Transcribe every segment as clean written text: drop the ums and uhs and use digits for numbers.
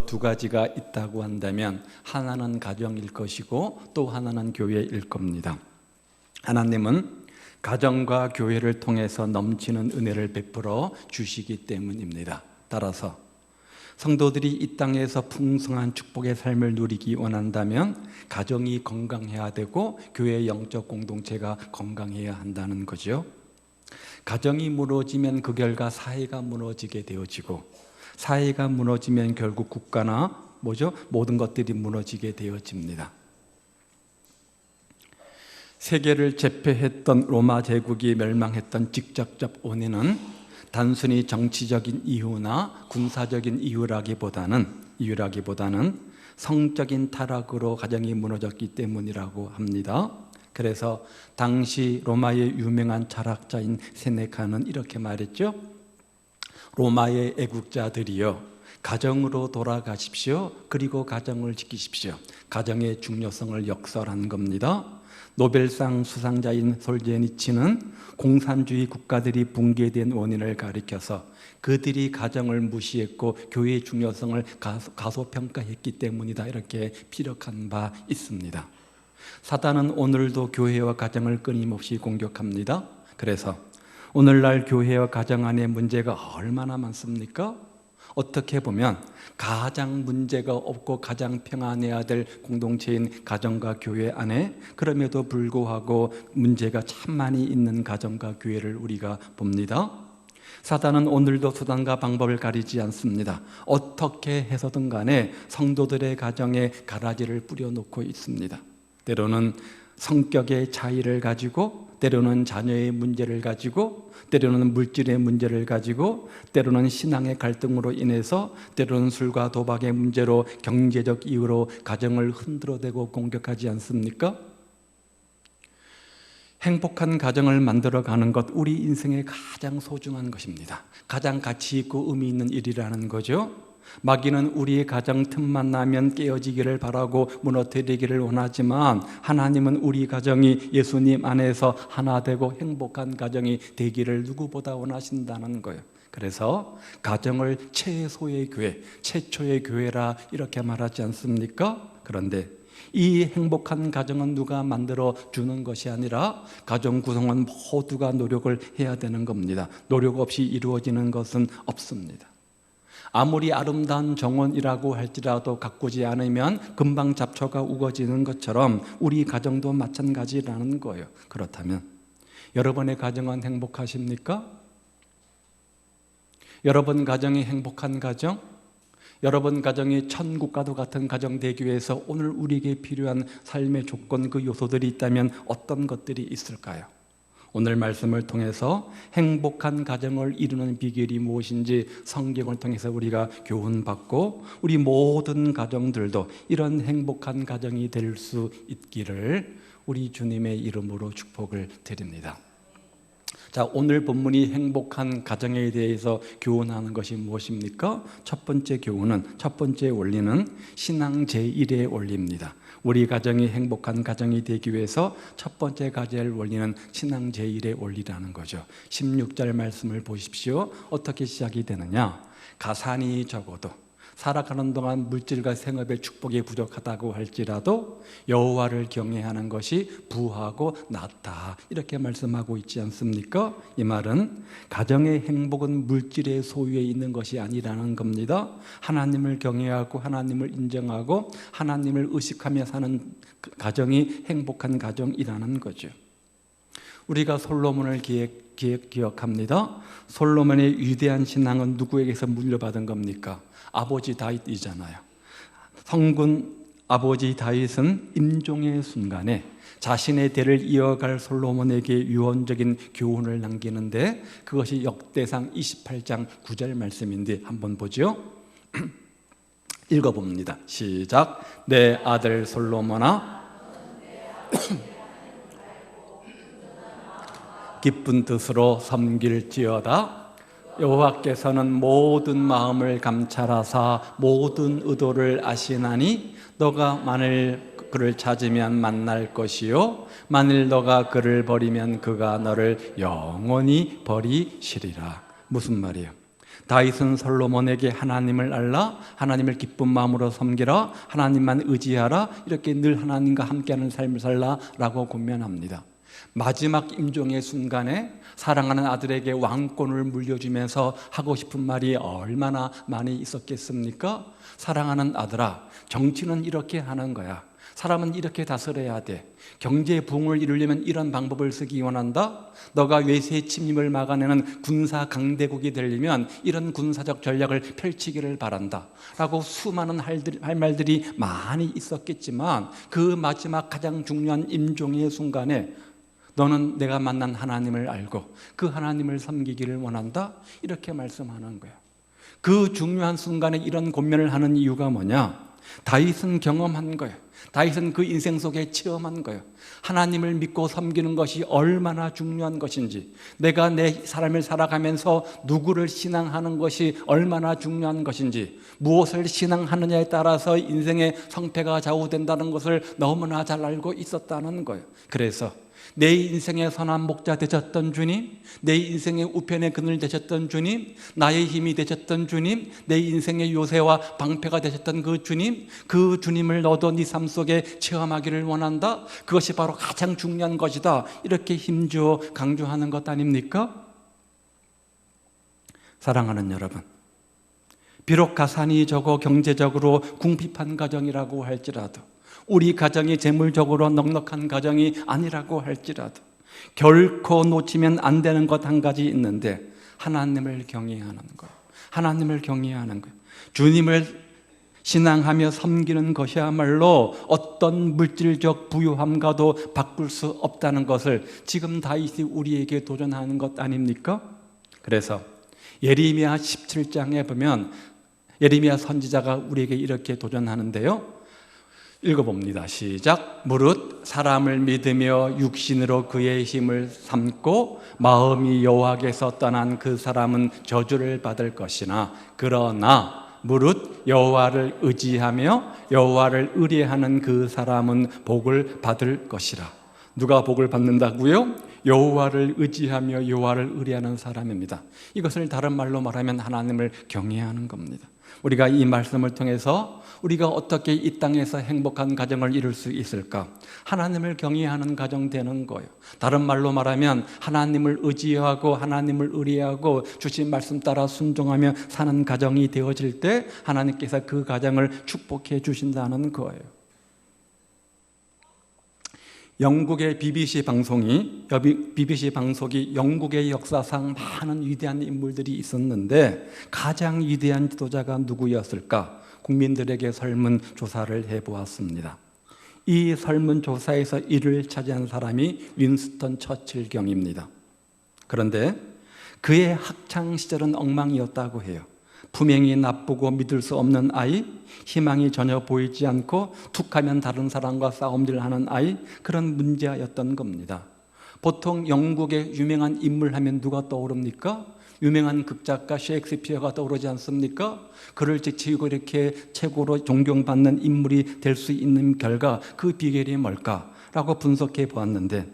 두 가지가 있다고 한다면 하나는 가정일 것이고 또 하나는 교회일 겁니다. 하나님은 가정과 교회를 통해서 넘치는 은혜를 베풀어 주시기 때문입니다. 따라서 성도들이 이 땅에서 풍성한 축복의 삶을 누리기 원한다면 가정이 건강해야 되고 교회의 영적 공동체가 건강해야 한다는 거죠. 가정이 무너지면 그 결과 사회가 무너지게 되어지고, 사회가 무너지면 결국 국가나 모든 것들이 무너지게 되어집니다. 세계를 제패했던 로마 제국이 멸망했던 직접적 원인은 단순히 정치적인 이유나 군사적인 이유라기보다는 성적인 타락으로 가정이 무너졌기 때문이라고 합니다. 그래서 당시 로마의 유명한 철학자인 세네카는 이렇게 말했죠. 로마의 애국자들이여, 가정으로 돌아가십시오. 그리고 가정을 지키십시오. 가정의 중요성을 역설한 겁니다. 노벨상 수상자인 솔제니치는 공산주의 국가들이 붕괴된 원인을 가리켜서 그들이 가정을 무시했고 교회의 중요성을 가소평가했기 때문이다, 이렇게 피력한 바 있습니다. 사단은 오늘도 교회와 가정을 끊임없이 공격합니다. 그래서 오늘날 교회와 가정 안에 문제가 얼마나 많습니까? 어떻게 보면 가장 문제가 없고 가장 평안해야 될 공동체인 가정과 교회 안에 그럼에도 불구하고 문제가 참 많이 있는 가정과 교회를 우리가 봅니다. 사단은 오늘도 수단과 방법을 가리지 않습니다. 어떻게 해서든 간에 성도들의 가정에 가라지를 뿌려놓고 있습니다. 때로는 성격의 차이를 가지고, 때로는 자녀의 문제를 가지고, 때로는 물질의 문제를 가지고, 때로는 신앙의 갈등으로 인해서, 때로는 술과 도박의 문제로, 경제적 이유로 가정을 흔들어대고 공격하지 않습니까? 행복한 가정을 만들어가는 것, 우리 인생의 가장 소중한 것입니다. 가장 가치 있고 의미 있는 일이라는 거죠. 마귀는 우리의 가정 틈만 나면 깨어지기를 바라고 무너뜨리기를 원하지만, 하나님은 우리 가정이 예수님 안에서 하나 되고 행복한 가정이 되기를 누구보다 원하신다는 거예요. 그래서 가정을 최소의 교회, 최초의 교회라 이렇게 말하지 않습니까? 그런데 이 행복한 가정은 누가 만들어 주는 것이 아니라 가정 구성원 모두가 노력을 해야 되는 겁니다. 노력 없이 이루어지는 것은 없습니다. 아무리 아름다운 정원이라고 할지라도 가꾸지 않으면 금방 잡초가 우거지는 것처럼 우리 가정도 마찬가지라는 거예요. 그렇다면 여러분의 가정은 행복하십니까? 여러분 가정이 행복한 가정? 여러분 가정이 천국과도 같은 가정 되기 위해서 오늘 우리에게 필요한 삶의 조건, 그 요소들이 있다면 어떤 것들이 있을까요? 오늘 말씀을 통해서 행복한 가정을 이루는 비결이 무엇인지 성경을 통해서 우리가 교훈받고, 우리 모든 가정들도 이런 행복한 가정이 될 수 있기를 우리 주님의 이름으로 축복을 드립니다. 자, 오늘 본문이 행복한 가정에 대해서 교훈하는 것이 무엇입니까? 첫 번째 교훈은, 첫 번째 원리는 신앙 제1의 원리입니다. 우리 가정이 행복한 가정이 되기 위해서 첫 번째 가져야 할 원리는 신앙 제1의 원리라는 거죠. 16절 말씀을 보십시오. 어떻게 시작이 되느냐? 가산이 적어도, 살아가는 동안 물질과 생업의 축복이 부족하다고 할지라도 여호와를 경외하는 것이 부하고 낫다, 이렇게 말씀하고 있지 않습니까? 이 말은 가정의 행복은 물질의 소유에 있는 것이 아니라는 겁니다. 하나님을 경외하고 하나님을 인정하고 하나님을 의식하며 사는 가정이 행복한 가정이라는 거죠. 우리가 솔로몬을 기억합니다. 솔로몬의 위대한 신앙은 누구에게서 물려받은 겁니까? 아버지 다윗이잖아요. 성군 아버지 다윗은 임종의 순간에 자신의 대를 이어갈 솔로몬에게 유언적인 교훈을 남기는데, 그것이 역대상 28장 9절 말씀인데 한번 보죠. 읽어봅니다. 시작. 내 아들 솔로몬아, 기쁜 뜻으로 섬길지어다. 여호와께서는 모든 마음을 감찰하사 모든 의도를 아시나니, 너가 만일 그를 찾으면 만날 것이요 만일 너가 그를 버리면 그가 너를 영원히 버리시리라. 무슨 말이에요? 다윗은 솔로몬에게 하나님을 알라, 하나님을 기쁜 마음으로 섬기라, 하나님만 의지하라, 이렇게 늘 하나님과 함께하는 삶을 살라라고 권면합니다. 마지막 임종의 순간에 사랑하는 아들에게 왕권을 물려주면서 하고 싶은 말이 얼마나 많이 있었겠습니까? 사랑하는 아들아, 정치는 이렇게 하는 거야. 사람은 이렇게 다스려야 돼. 경제 부흥을 이루려면 이런 방법을 쓰기 원한다. 너가 외세 침입을 막아내는 군사 강대국이 되려면 이런 군사적 전략을 펼치기를 바란다 라고 수많은 할 말들이 많이 있었겠지만, 그 마지막 가장 중요한 임종의 순간에 너는 내가 만난 하나님을 알고 그 하나님을 섬기기를 원한다, 이렇게 말씀하는 거예요. 그 중요한 순간에 이런 권면을 하는 이유가 뭐냐? 다윗은 경험한 거예요. 다윗은 그 인생 속에 체험한 거예요. 하나님을 믿고 섬기는 것이 얼마나 중요한 것인지, 내가 내 삶을 살아가면서 누구를 신앙하는 것이 얼마나 중요한 것인지, 무엇을 신앙하느냐에 따라서 인생의 성패가 좌우된다는 것을 너무나 잘 알고 있었다는 거예요. 그래서 내 인생의 선한 목자 되셨던 주님, 내 인생의 우편의 그늘 되셨던 주님, 나의 힘이 되셨던 주님, 내 인생의 요새와 방패가 되셨던 그 주님, 그 주님을 너도 네 삶 속에 체험하기를 원한다. 그것이 바로 가장 중요한 것이다, 이렇게 힘주어 강조하는 것 아닙니까? 사랑하는 여러분, 비록 가산이 적어 경제적으로 궁핍한 가정이라고 할지라도, 우리 가정이 재물적으로 넉넉한 가정이 아니라고 할지라도 결코 놓치면 안 되는 것 한 가지 있는데, 하나님을 경외하는 거예요. 하나님을 경외하는 거예요. 주님을 신앙하며 섬기는 것이야말로 어떤 물질적 부유함과도 바꿀 수 없다는 것을 지금 다윗이 우리에게 도전하는 것 아닙니까? 그래서 예레미야 17장에 보면 예레미야 선지자가 우리에게 이렇게 도전하는데요, 읽어봅니다. 시작. 무릇 사람을 믿으며 육신으로 그의 힘을 삼고 마음이 여호와께서 떠난 그 사람은 저주를 받을 것이나, 그러나 무릇 여호와를 의지하며 여호와를 의뢰하는 그 사람은 복을 받을 것이라. 누가 복을 받는다고요? 여호와를 의지하며 여호와를 의뢰하는 사람입니다. 이것을 다른 말로 말하면 하나님을 경외하는 겁니다. 우리가 이 말씀을 통해서 우리가 어떻게 이 땅에서 행복한 가정을 이룰 수 있을까? 하나님을 경외하는 가정 되는 거예요. 다른 말로 말하면 하나님을 의지하고 하나님을 의뢰하고 주신 말씀 따라 순종하며 사는 가정이 되어질 때 하나님께서 그 가정을 축복해 주신다는 거예요. 영국의 BBC 방송이 영국의 역사상 많은 위대한 인물들이 있었는데 가장 위대한 지도자가 누구였을까? 국민들에게 설문조사를 해보았습니다. 이 설문조사에서 1위를 차지한 사람이 윈스턴 처칠경입니다. 그런데 그의 학창시절은 엉망이었다고 해요. 품행이 나쁘고 믿을 수 없는 아이, 희망이 전혀 보이지 않고 툭하면 다른 사람과 싸움질 하는 아이, 그런 문제였던 겁니다. 보통 영국의 유명한 인물 하면 누가 떠오릅니까? 유명한 극작가 셰익스피어가 떠오르지 않습니까? 그를 제치고 이렇게 최고로 존경받는 인물이 될 수 있는 결과, 그 비결이 뭘까라고 분석해 보았는데,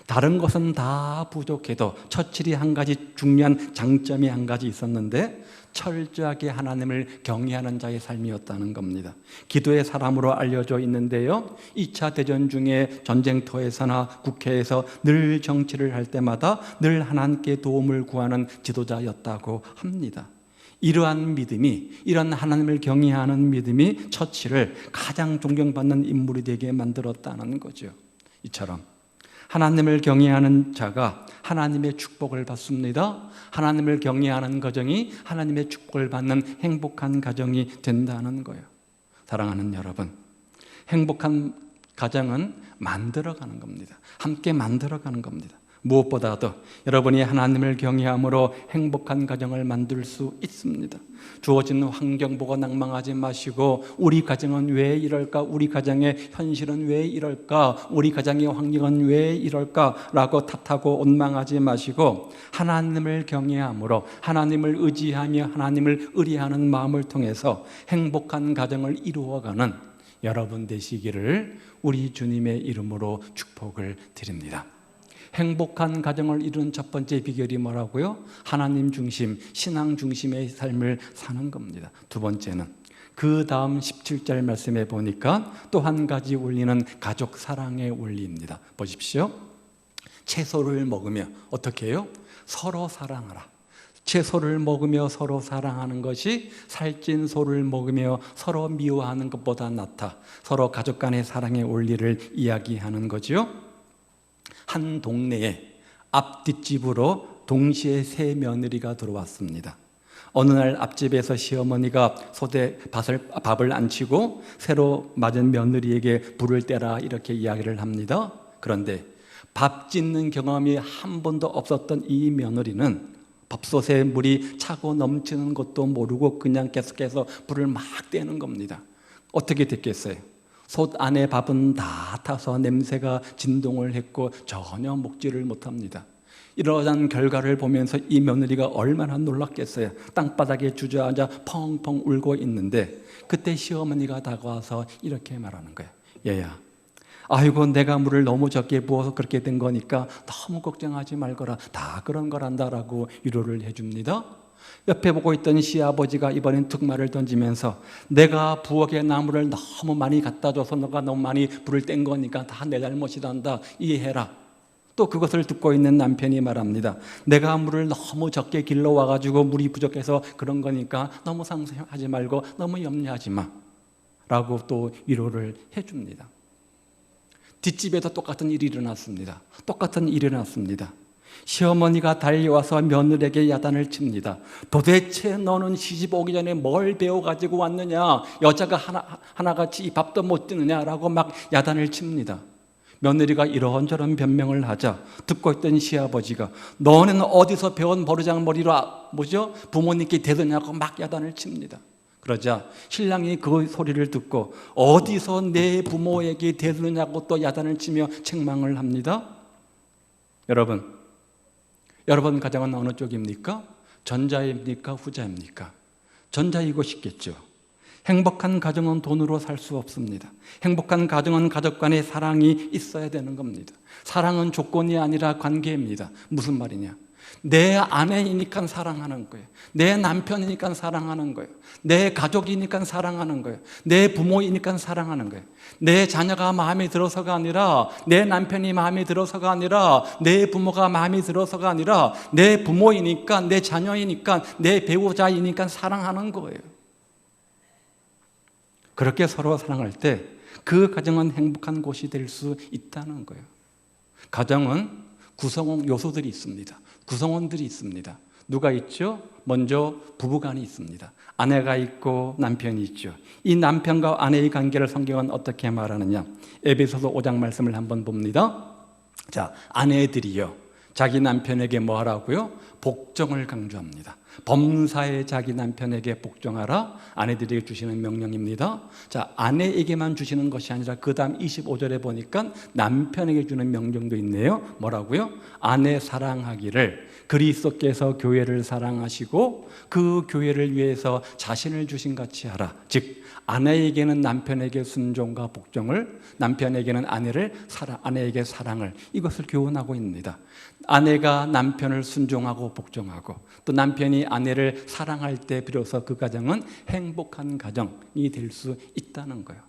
다른 것은 다 부족해도 처칠이 한 가지 중요한 장점이 한 가지 있었는데, 철저하게 하나님을 경외하는 자의 삶이었다는 겁니다. 기도의 사람으로 알려져 있는데요, 2차 대전 중에 전쟁터에서나 국회에서 늘 정치를 할 때마다 늘 하나님께 도움을 구하는 지도자였다고 합니다. 이러한 믿음이, 이런 하나님을 경외하는 믿음이 처칠을 가장 존경받는 인물이 되게 만들었다는 거죠. 이처럼 하나님을 경외하는 자가 하나님의 축복을 받습니다. 하나님을 경외하는 가정이 하나님의 축복을 받는 행복한 가정이 된다는 거예요. 사랑하는 여러분, 행복한 가정은 만들어가는 겁니다. 함께 만들어가는 겁니다. 무엇보다도 여러분이 하나님을 경외함으로 행복한 가정을 만들 수 있습니다. 주어진 환경 보고 낭망하지 마시고, 우리 가정은 왜 이럴까? 우리 가정의 현실은 왜 이럴까? 우리 가정의 환경은 왜 이럴까? 라고 탓하고 원망하지 마시고, 하나님을 경외함으로 하나님을 의지하며 하나님을 의뢰하는 마음을 통해서 행복한 가정을 이루어가는 여러분 되시기를 우리 주님의 이름으로 축복을 드립니다. 행복한 가정을 이루는 첫 번째 비결이 뭐라고요? 하나님 중심, 신앙 중심의 삶을 사는 겁니다. 두 번째는 그 다음 17절 말씀에 보니까 또 한 가지 원리는 가족 사랑의 원리입니다. 보십시오. 채소를 먹으며 어떻게 해요? 서로 사랑하라. 채소를 먹으며 서로 사랑하는 것이 살찐 소를 먹으며 서로 미워하는 것보다 낫다. 서로 가족 간의 사랑의 원리를 이야기하는 거죠. 한 동네에 앞뒷집으로 동시에 세 며느리가 들어왔습니다. 어느 날 앞집에서 시어머니가 소대 밥을 안 치고 새로 맞은 며느리에게 불을 떼라 이렇게 이야기를 합니다. 그런데 밥 짓는 경험이 한 번도 없었던 이 며느리는 밥솥에 물이 차고 넘치는 것도 모르고 그냥 계속해서 불을 막 떼는 겁니다. 어떻게 됐겠어요? 솥 안에 밥은 다 타서 냄새가 진동을 했고 전혀 먹지를 못합니다. 이러한 결과를 보면서 이 며느리가 얼마나 놀랐겠어요. 땅바닥에 주저앉아 펑펑 울고 있는데 그때 시어머니가 다가와서 이렇게 말하는 거예요. 얘야, 아이고 내가 물을 너무 적게 부어서 그렇게 된 거니까 너무 걱정하지 말거라. 다 그런 거란다라고 위로를 해줍니다. 옆에 보고 있던 시아버지가 이번엔 툭 말을 던지면서 내가 부엌에 나무를 너무 많이 갖다 줘서 너가 너무 많이 불을 뗀 거니까 다 내 잘못이란다. 이해해라. 또 그것을 듣고 있는 남편이 말합니다. 내가 물을 너무 적게 길러와가지고 물이 부족해서 그런 거니까 너무 상심하지 말고 너무 염려하지 마 라고 또 위로를 해줍니다. 뒷집에도 똑같은 일이 일어났습니다. 똑같은 일이 일어났습니다. 시어머니가 달려와서 며느리에게 야단을 칩니다. 도대체 너는 시집 오기 전에 뭘 배워가지고 왔느냐? 여자가 하나같이 밥도 못 드느냐라고 막 야단을 칩니다. 며느리가 이런저런 변명을 하자 듣고 있던 시아버지가 너는 어디서 배운 버르장머리로 부모님께 대드냐고 막 야단을 칩니다. 그러자 신랑이 그 소리를 듣고 어디서 내 부모에게 대드느냐고 또 야단을 치며 책망을 합니다. 여러분 가정은 어느 쪽입니까? 전자입니까? 후자입니까? 전자이고 싶겠죠. 행복한 가정은 돈으로 살 수 없습니다. 행복한 가정은 가족 간의 사랑이 있어야 되는 겁니다. 사랑은 조건이 아니라 관계입니다. 무슨 말이냐? 내 아내이니까 사랑하는 거예요. 내 남편이니까 사랑하는 거예요. 내 가족이니까 사랑하는 거예요. 내 부모이니까 사랑하는 거예요. 내 자녀가 마음에 들어서가 아니라 내 남편이 마음에 들어서가 아니라 내 부모가 마음에 들어서가 아니라 내 부모이니까 내 자녀이니까 내 배우자이니까 사랑하는 거예요. 그렇게 서로 사랑할 때 그 가정은 행복한 곳이 될 수 있다는 거예요. 가정은 구성 요소들이 있습니다. 구성원들이 있습니다. 누가 있죠? 먼저 부부간이 있습니다. 아내가 있고 남편이 있죠. 이 남편과 아내의 관계를 성경은 어떻게 말하느냐? 에베소서 5장 말씀을 한번 봅니다. 자, 아내들이요 자기 남편에게 뭐 하라고요? 복종을 강조합니다. 범사에 자기 남편에게 복종하라. 아내들에게 주시는 명령입니다. 자, 아내에게만 주시는 것이 아니라 그 다음 25절에 보니까 남편에게 주는 명령도 있네요. 뭐라고요? 아내 사랑하기를 그리스도께서 교회를 사랑하시고 그 교회를 위해서 자신을 주신 같이 하라. 즉 아내에게는 남편에게 순종과 복종을, 남편에게는 아내에게 사랑을, 이것을 교훈하고 있습니다. 아내가 남편을 순종하고 복종하고 또 남편이 아내를 사랑할 때 비로소 그 가정은 행복한 가정이 될 수 있다는 거예요.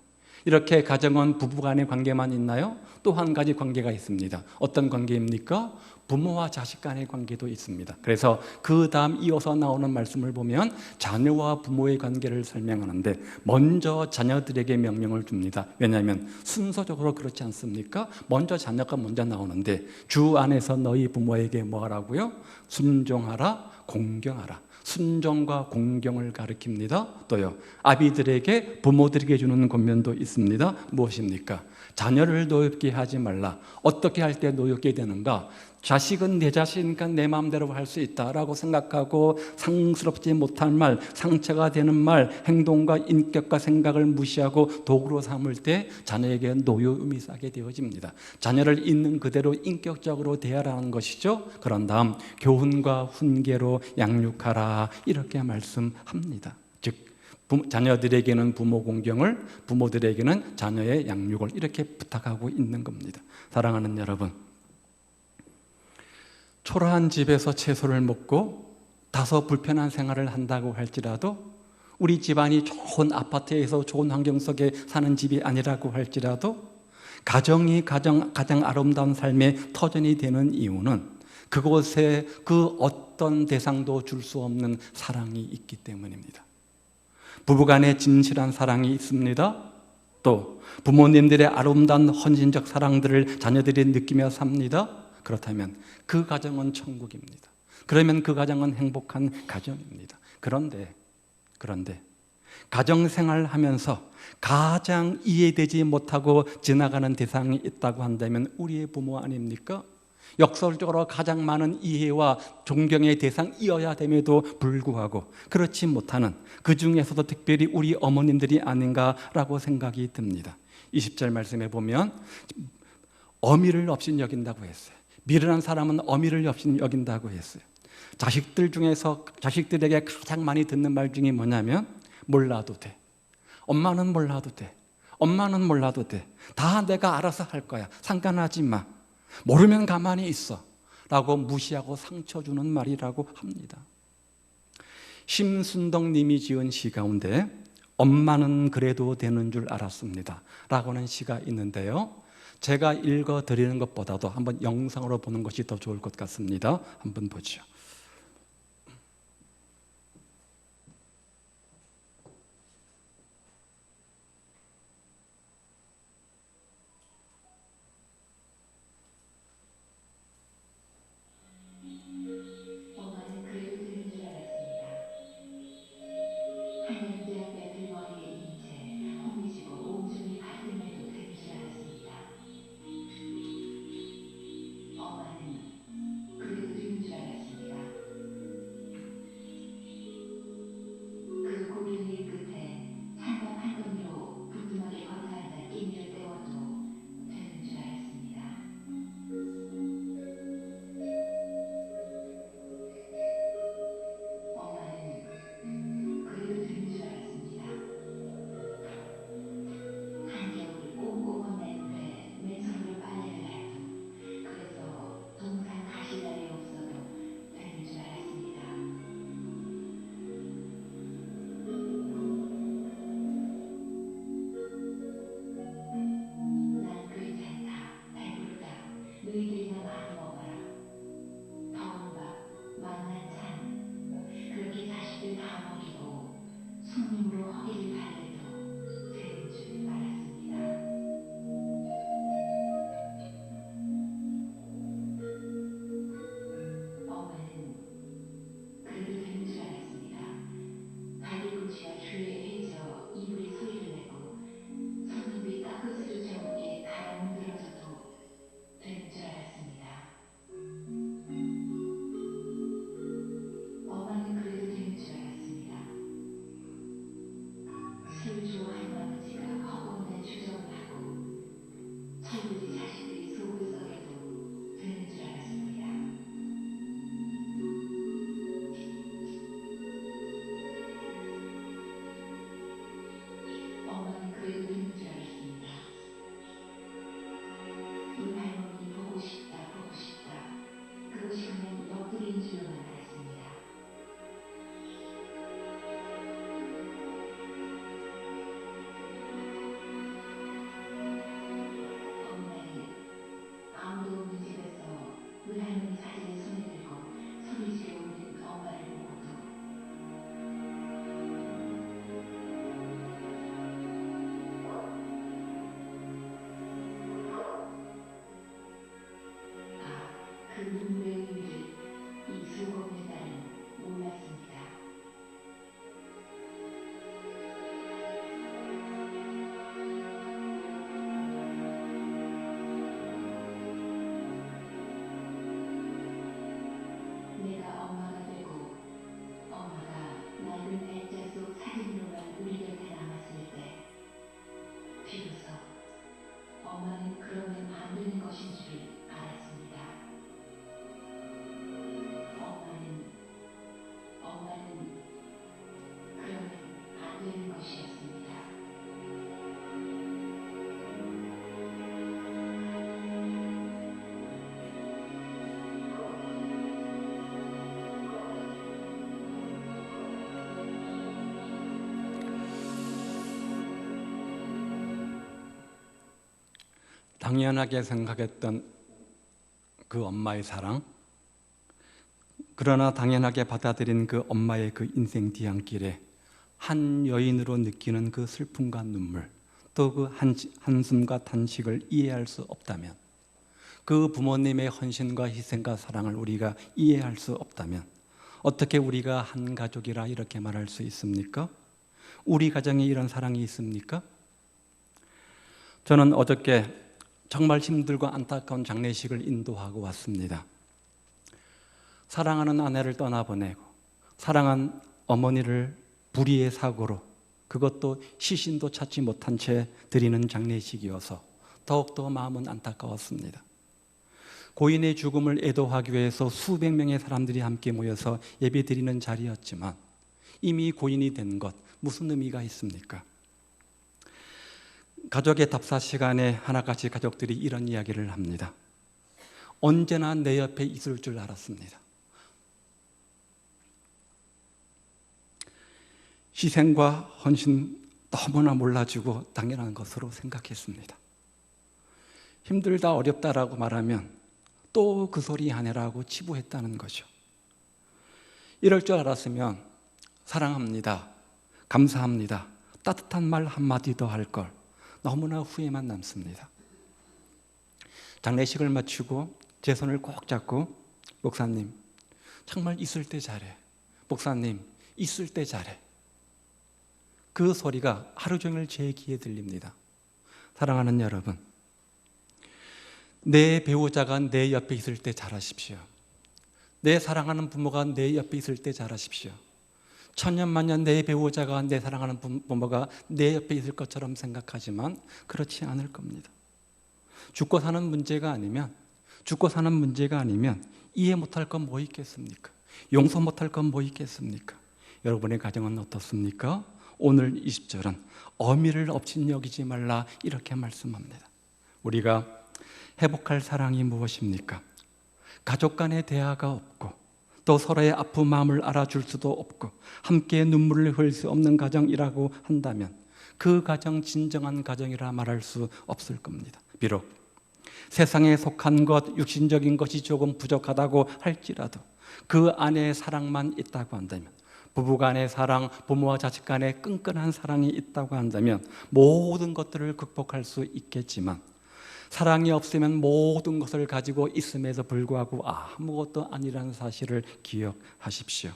이렇게 가정은 부부간의 관계만 있나요? 또 한 가지 관계가 있습니다. 어떤 관계입니까? 부모와 자식 간의 관계도 있습니다. 그래서 그 다음 이어서 나오는 말씀을 보면 자녀와 부모의 관계를 설명하는데 먼저 자녀들에게 명령을 줍니다. 왜냐하면 순서적으로 그렇지 않습니까? 먼저 자녀가 먼저 나오는데 주 안에서 너희 부모에게 뭐 하라고요? 순종하라, 공경하라. 순종과 공경을 가르칩니다. 또요, 아비들에게 부모들에게 주는 권면도 있습니다. 무엇입니까? 자녀를 노엽게 하지 말라. 어떻게 할 때 노엽게 되는가? 자식은 내 자식이니까 내 마음대로 할 수 있다라고 생각하고 상스럽지 못할 말, 상처가 되는 말, 행동과 인격과 생각을 무시하고 도구로 삼을 때 자녀에게 노여움이 쌓게 되어집니다. 자녀를 있는 그대로 인격적으로 대하라는 것이죠. 그런 다음 교훈과 훈계로 양육하라 이렇게 말씀합니다. 즉 자녀들에게는 부모 공경을, 부모들에게는 자녀의 양육을 이렇게 부탁하고 있는 겁니다. 사랑하는 여러분, 초라한 집에서 채소를 먹고 다소 불편한 생활을 한다고 할지라도, 우리 집안이 좋은 아파트에서 좋은 환경 속에 사는 집이 아니라고 할지라도, 가정이 가장 아름다운 삶의 터전이 되는 이유는 그곳에 그 어떤 대상도 줄 수 없는 사랑이 있기 때문입니다. 부부간에 진실한 사랑이 있습니다. 또 부모님들의 아름다운 헌신적 사랑들을 자녀들이 느끼며 삽니다. 그렇다면 그 가정은 천국입니다. 그러면 그 가정은 행복한 가정입니다. 그런데 가정생활을 하면서 가장 이해되지 못하고 지나가는 대상이 있다고 한다면 우리의 부모 아닙니까? 역설적으로 가장 많은 이해와 존경의 대상이어야 됨에도 불구하고 그렇지 못하는, 그 중에서도 특별히 우리 어머님들이 아닌가라고 생각이 듭니다. 20절 말씀에 보면 어미를 없인 여긴다고 했어요. 미련한 사람은 어미를 없인 여긴다고 했어요. 자식들 중에서 자식들에게 가장 많이 듣는 말 중에 뭐냐면 몰라도 돼. 엄마는 몰라도 돼. 엄마는 몰라도 돼. 다 내가 알아서 할 거야. 상관하지 마. 모르면 가만히 있어. 라고 무시하고 상처 주는 말이라고 합니다. 심순덕 님이 지은 시 가운데 엄마는 그래도 되는 줄 알았습니다 라고는 시가 있는데요, 제가 읽어드리는 것보다도 한번 영상으로 보는 것이 더 좋을 것 같습니다. 한번 보죠. 엄마는 그래도 되는 줄 알았습니다. 한양대 앞에 머리에 이은 채 호미지고 온종일 가슴에도 되는 줄 알았습니다. 엄마는 그래도 되는 줄 알았습니다. 그 고된 일 끝에 찬밥 한 더미로 부뚜막에 거타한다 끼니를 때워도 되는 줄 알았습니다. 엄마는 그래도 되는 줄 알았습니다. 한겨울 꼼꼼한 맨배 맨손으로 빨래를 해도, 그래서 동산 가시날이 없어도 되는 줄 알았습니다. 난 괜찮다, 배부르다, 너희들이나 많이 먹어라. 더운 밥, 맛난 찬, 그렇게 자식들 다 먹이고 손님으로 허기를 달래도 되는 줄 알았습니다. 엄마는 그래도 되는 줄 알았습니다. 발뒤꿈치가 주위에 헤쳐 이불이 소리를 내고 손톱이 깎을새조차 없게 달아 문드러져도 되는 줄 알았습니다. 엄마는 그래도 되는 줄 알았습니다. 술 좋아하는 아버지가 허공에 추적을 하고 철부지 자식들이 속을 썩여도 되는 줄 알았습니다. 엄마는 그래도 되는 줄 알았습니다. 우리 할머니 보고 싶다, 보고 싶다. 그것이 그냥 넋두리인 줄로만 알았습니다. 어느 날 아무도 없는 집에서 우리 할머니 사진에 손을 들고 소리지르 우는 엄마를 보고도 그 눈물의 의미를 이 수고없는 딸은 몰랐습니다. 내가 엄마가 되고 엄마가 낡은 액자 속 사진으로만 우리 곁에 남았을 때 비로소 엄마는 그러면 안 되는 것인 줄 알았습니다. 엄마는 그러면 안 되는 것이었습니다. 당연하게 생각했던 그 엄마의 사랑, 그러나 당연하게 받아들인 그 엄마의 그 인생 뒤안길에 한 여인으로 느끼는 그 슬픔과 눈물, 또 그 한숨과 탄식을 이해할 수 없다면, 그 부모님의 헌신과 희생과 사랑을 우리가 이해할 수 없다면 어떻게 우리가 한 가족이라 이렇게 말할 수 있습니까? 우리 가정에 이런 사랑이 있습니까? 저는 어저께 정말 힘들고 안타까운 장례식을 인도하고 왔습니다. 사랑하는 아내를 떠나보내고 사랑한 어머니를 불의의 사고로, 그것도 시신도 찾지 못한 채 드리는 장례식이어서 더욱더 마음은 안타까웠습니다. 고인의 죽음을 애도하기 위해서 수백 명의 사람들이 함께 모여서 예배드리는 자리였지만 이미 고인이 된 것 무슨 의미가 있습니까? 가족의 답사 시간에 하나같이 가족들이 이런 이야기를 합니다. 언제나 내 옆에 있을 줄 알았습니다. 희생과 헌신 너무나 몰라주고 당연한 것으로 생각했습니다. 힘들다 어렵다라고 말하면 또 그 소리 하네라고 치부했다는 거죠. 이럴 줄 알았으면 사랑합니다, 감사합니다, 따뜻한 말 한마디 더 할 걸, 너무나 후회만 남습니다. 장례식을 마치고 제 손을 꼭 잡고 목사님 정말 있을 때 잘해, 목사님 있을 때 잘해, 그 소리가 하루 종일 제 귀에 들립니다. 사랑하는 여러분, 내 배우자가 내 옆에 있을 때 잘하십시오. 내 사랑하는 부모가 내 옆에 있을 때 잘하십시오. 천년만년 내 배우자가, 내 사랑하는 부모가 내 옆에 있을 것처럼 생각하지만 그렇지 않을 겁니다. 죽고 사는 문제가 아니면 이해 못할 건 뭐 있겠습니까? 용서 못할 건 뭐 있겠습니까? 여러분의 가정은 어떻습니까? 오늘 20절은 어미를 업신여기지 말라 이렇게 말씀합니다. 우리가 회복할 사랑이 무엇입니까? 가족 간의 대화가 없고 또 서로의 아픈 마음을 알아줄 수도 없고 함께 눈물을 흘릴 수 없는 가정이라고 한다면 그 가정 진정한 가정이라 말할 수 없을 겁니다. 비록 세상에 속한 것, 육신적인 것이 조금 부족하다고 할지라도 그 안에 사랑만 있다고 한다면, 부부 간의 사랑, 부모와 자식 간의 끈끈한 사랑이 있다고 한다면 모든 것들을 극복할 수 있겠지만, 사랑이 없으면 모든 것을 가지고 있음에도 불구하고 아무것도 아니라는 사실을 기억하십시오.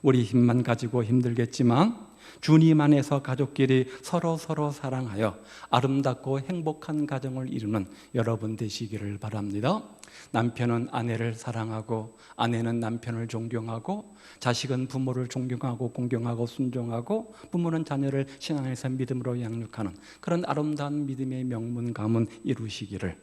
우리 힘만 가지고 힘들겠지만 주님 안에서 가족끼리 서로 사랑하여 아름답고 행복한 가정을 이루는 여러분 되시기를 바랍니다. 남편은 아내를 사랑하고, 아내는 남편을 존경하고, 자식은 부모를 존경하고 공경하고 순종하고, 부모는 자녀를 신앙 안에서 믿음으로 양육하는 그런 아름다운 믿음의 명문 가문 이루시기를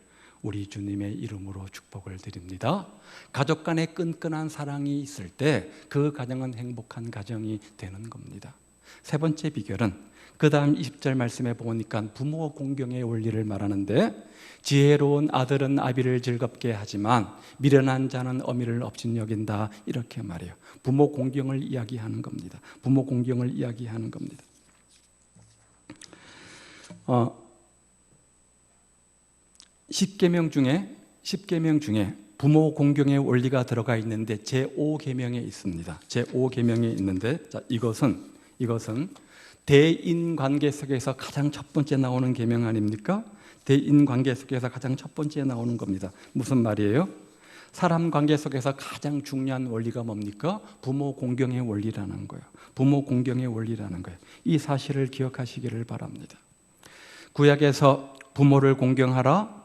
우리 주님의 이름으로 축복을 드립니다. 가족 간의 끈끈한 사랑이 있을 때 그 가정은 행복한 가정이 되는 겁니다. 세 번째 비결은 그 다음 20절 말씀에 보니까 부모 공경의 원리를 말하는데, 지혜로운 아들은 아비를 즐겁게 하지만 미련한 자는 어미를 업신여긴다 이렇게 말해요. 부모 공경을 이야기하는 겁니다. 부모 공경을 이야기하는 겁니다. 10계명 중에 부모 공경의 원리가 들어가 있는데 제5계명에 있습니다. 제5계명에 있는데, 자, 이것은 대인관계 속에서 가장 첫 번째 나오는 계명 아닙니까? 대인관계 속에서 가장 첫 번째 나오는 겁니다. 무슨 말이에요? 사람 관계 속에서 가장 중요한 원리가 뭡니까? 부모 공경의 원리라는 거예요. 부모 공경의 원리라는 거예요. 이 사실을 기억하시기를 바랍니다. 구약에서 부모를 공경하라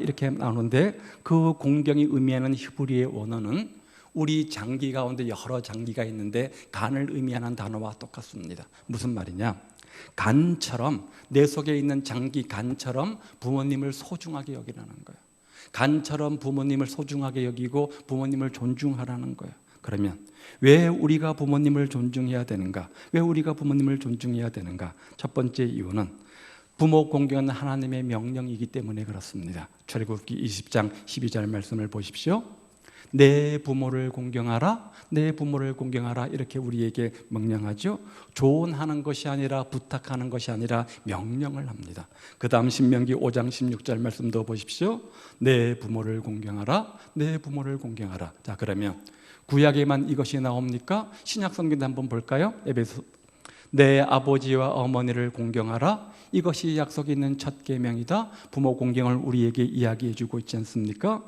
이렇게 나오는데, 그 공경이 의미하는 히브리의 원어는 우리 장기 가운데 여러 장기가 있는데 간을 의미하는 단어와 똑같습니다. 무슨 말이냐? 간처럼, 내 속에 있는 장기 간처럼 부모님을 소중하게 여기라는 거예요. 간처럼 부모님을 소중하게 여기고 부모님을 존중하라는 거예요. 그러면 왜 우리가 부모님을 존중해야 되는가? 첫 번째 이유는 부모 공경은 하나님의 명령이기 때문에 그렇습니다. 출애굽기 20장 12절 말씀을 보십시오. 내 부모를 공경하라, 내 부모를 공경하라 이렇게 우리에게 명령하죠. 조언하는 것이 아니라 부탁하는 것이 아니라 명령을 합니다. 그 다음 신명기 5장 16절 말씀도 보십시오. 내 부모를 공경하라, 내 부모를 공경하라. 자, 그러면 구약에만 이것이 나옵니까? 신약 성경도 한번 볼까요? 에베소 내 아버지와 어머니를 공경하라. 이것이 약속이 있는 첫 계명이다. 부모 공경을 우리에게 이야기해 주고 있지 않습니까?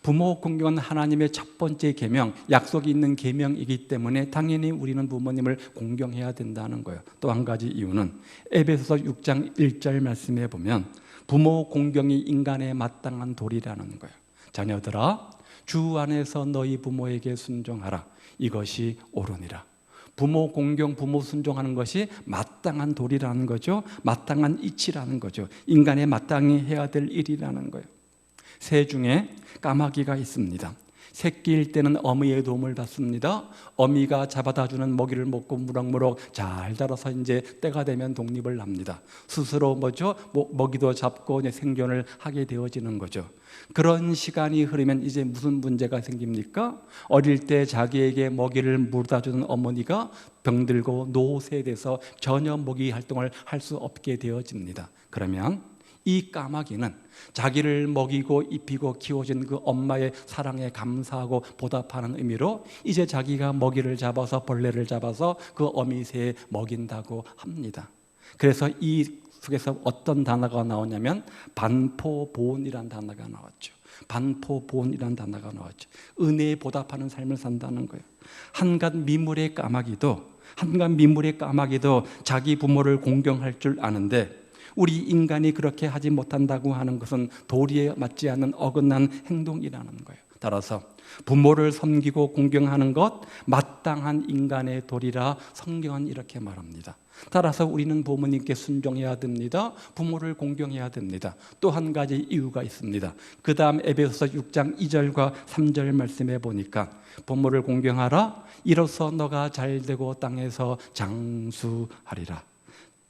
부모 공경은 하나님의 첫 번째 계명, 약속이 있는 계명이기 때문에 당연히 우리는 부모님을 공경해야 된다는 거예요. 또 한 가지 이유는 에베소서 6장 1절 말씀에 보면 부모 공경이 인간의 마땅한 도리라는 거예요. 자녀들아, 주 안에서 너희 부모에게 순종하라. 이것이 옳으니라. 부모 공경, 부모 순종하는 것이 마땅한 도리라는 거죠. 마땅한 이치라는 거죠. 인간의 마땅히 해야 될 일이라는 거예요. 새 중에 까마귀가 있습니다. 새끼일 때는 어미의 도움을 받습니다. 어미가 잡아다 주는 먹이를 먹고 무럭무럭 잘 자라서 이제 때가 되면 독립을 합니다. 스스로 먹이도 잡고 이제 생존을 하게 되어지는 거죠. 그런 시간이 흐르면 이제 무슨 문제가 생깁니까? 어릴 때 자기에게 먹이를 물어다 주는 어머니가 병들고 노쇠돼서 전혀 먹이 활동을 할 수 없게 되어집니다. 그러면 이 까마귀는 자기를 먹이고 입히고 키워준 그 엄마의 사랑에 감사하고 보답하는 의미로 이제 자기가 먹이를 잡아서 벌레를 잡아서 그 어미새에 먹인다고 합니다. 그래서 이 속에서 어떤 단어가 나오냐면 반포보온이라는 단어가 나왔죠. 반포보온이라는 단어가 나왔죠. 은혜에 보답하는 삶을 산다는 거예요. 한갓 미물의 까마귀도 자기 부모를 공경할 줄 아는데 우리 인간이 그렇게 하지 못한다고 하는 것은 도리에 맞지 않는 어긋난 행동이라는 거예요. 따라서 부모를 섬기고 공경하는 것 마땅한 인간의 도리라 성경은 이렇게 말합니다. 따라서 우리는 부모님께 순종해야 됩니다. 부모를 공경해야 됩니다. 또 한 가지 이유가 있습니다. 그 다음 에베소서 6장 2절과 3절 말씀해 보니까 부모를 공경하라. 이로써 너가 잘되고 땅에서 장수하리라.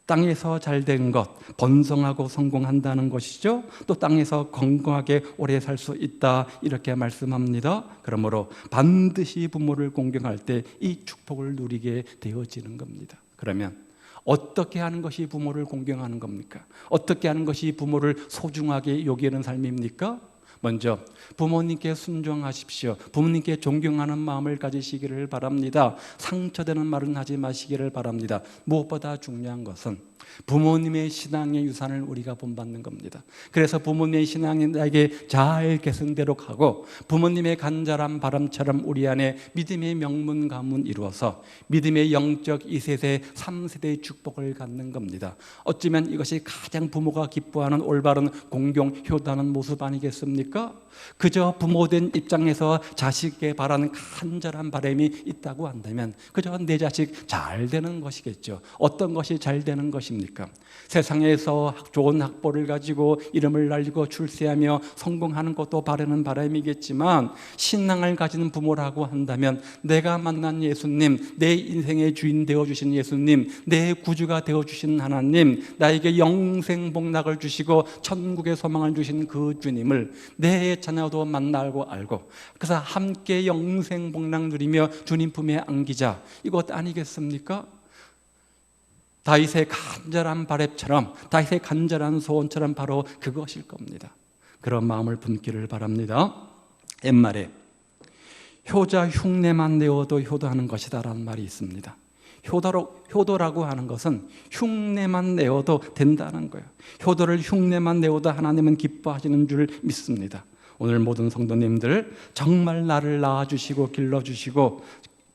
땅에서 잘된 것, 번성하고 성공한다는 것이죠. 또 땅에서 건강하게 오래 살 수 있다 이렇게 말씀합니다. 그러므로 반드시 부모를 공경할 때 이 축복을 누리게 되어지는 겁니다. 그러면 어떻게 하는 것이 부모를 공경하는 겁니까? 어떻게 하는 것이 부모를 소중하게 여기는 삶입니까? 먼저 부모님께 순종하십시오. 부모님께 존경하는 마음을 가지시기를 바랍니다. 상처되는 말은 하지 마시기를 바랍니다. 무엇보다 중요한 것은 부모님의 신앙의 유산을 우리가 본받는 겁니다. 그래서 부모님의 신앙이 나에게 잘 계승되도록 하고 부모님의 간절한 바람처럼 우리 안에 믿음의 명문 가문 이루어서 믿음의 영적 2세대, 3세대의 축복을 갖는 겁니다. 어쩌면 이것이 가장 부모가 기뻐하는 올바른 공경, 효도하는 모습 아니겠습니까? 그저 부모된 입장에서 자식에게 바라는 간절한 바람이 있다고 한다면 그저 내 자식 잘 되는 것이겠죠. 어떤 것이 잘 되는 것입니까? 세상에서 좋은 학벌을 가지고 이름을 날리고 출세하며 성공하는 것도 바라는 바람이겠지만 신앙을 가지는 부모라고 한다면 내가 만난 예수님, 내 인생의 주인 되어주신 예수님, 내 구주가 되어주신 하나님, 나에게 영생 복락을 주시고 천국의 소망을 주신 그 주님을 내 자녀도 만나고 알고 그래서 함께 영생 복락 누리며 주님 품에 안기자, 이것 아니겠습니까? 다윗의 간절한 바람처럼, 다윗의 간절한 소원처럼 바로 그것일 겁니다. 그런 마음을 품기를 바랍니다. 옛말에 효자 흉내만 내어도 효도하는 것이다라는 말이 있습니다. 효도라고 하는 것은 흉내만 내어도 된다는 거예요. 효도를 흉내만 내어도 하나님은 기뻐하시는 줄 믿습니다. 오늘 모든 성도님들 정말 나를 낳아주시고 길러주시고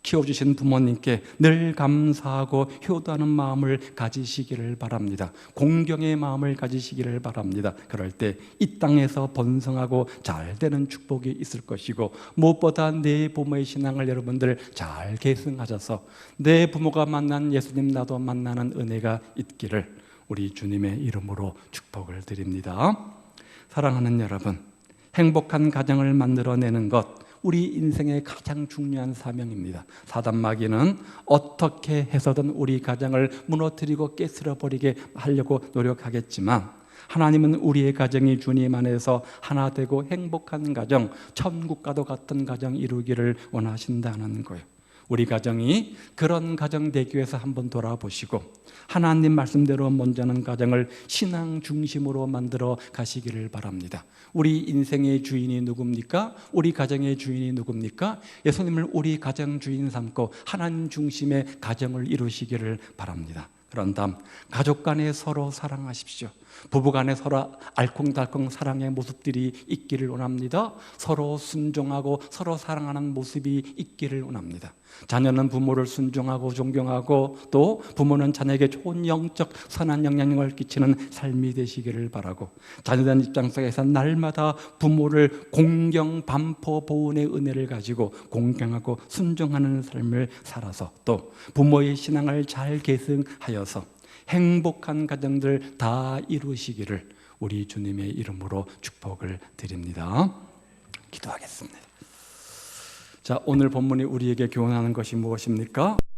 키워주신 부모님께 늘 감사하고 효도하는 마음을 가지시기를 바랍니다. 공경의 마음을 가지시기를 바랍니다. 그럴 때 이 땅에서 번성하고 잘되는 축복이 있을 것이고 무엇보다 내 부모의 신앙을 여러분들 잘 계승하셔서 내 부모가 만난 예수님 나도 만나는 은혜가 있기를 우리 주님의 이름으로 축복을 드립니다. 사랑하는 여러분, 행복한 가정을 만들어내는 것 우리 인생의 가장 중요한 사명입니다. 사단 마귀는 어떻게 해서든 우리 가정을 무너뜨리고 깨트려버리게 하려고 노력하겠지만 하나님은 우리의 가정이 주님 안에서 하나 되고 행복한 가정, 천국과도 같은 가정 이루기를 원하신다는 거예요. 우리 가정이 그런 가정 되기 위해서 한번 돌아보시고 하나님 말씀대로 먼저는 가정을 신앙 중심으로 만들어 가시기를 바랍니다. 우리 인생의 주인이 누굽니까? 우리 가정의 주인이 누굽니까? 예수님을 우리 가정 주인 삼고 하나님 중심의 가정을 이루시기를 바랍니다. 그런 다음 가족 간에 서로 사랑하십시오. 부부 간에 서로 알콩달콩 사랑의 모습들이 있기를 원합니다. 서로 순종하고 서로 사랑하는 모습이 있기를 원합니다. 자녀는 부모를 순종하고 존경하고 또 부모는 자녀에게 좋은 영적 선한 영향력을 끼치는 삶이 되시기를 바라고, 자녀된 입장 속에서 날마다 부모를 공경, 반포, 보은의 은혜를 가지고 공경하고 순종하는 삶을 살아서 또 부모의 신앙을 잘 계승하여서 행복한 가정들 다 이루시기를 우리 주님의 이름으로 축복을 드립니다. 기도하겠습니다. 자, 오늘 본문이 우리에게 교훈하는 것이 무엇입니까?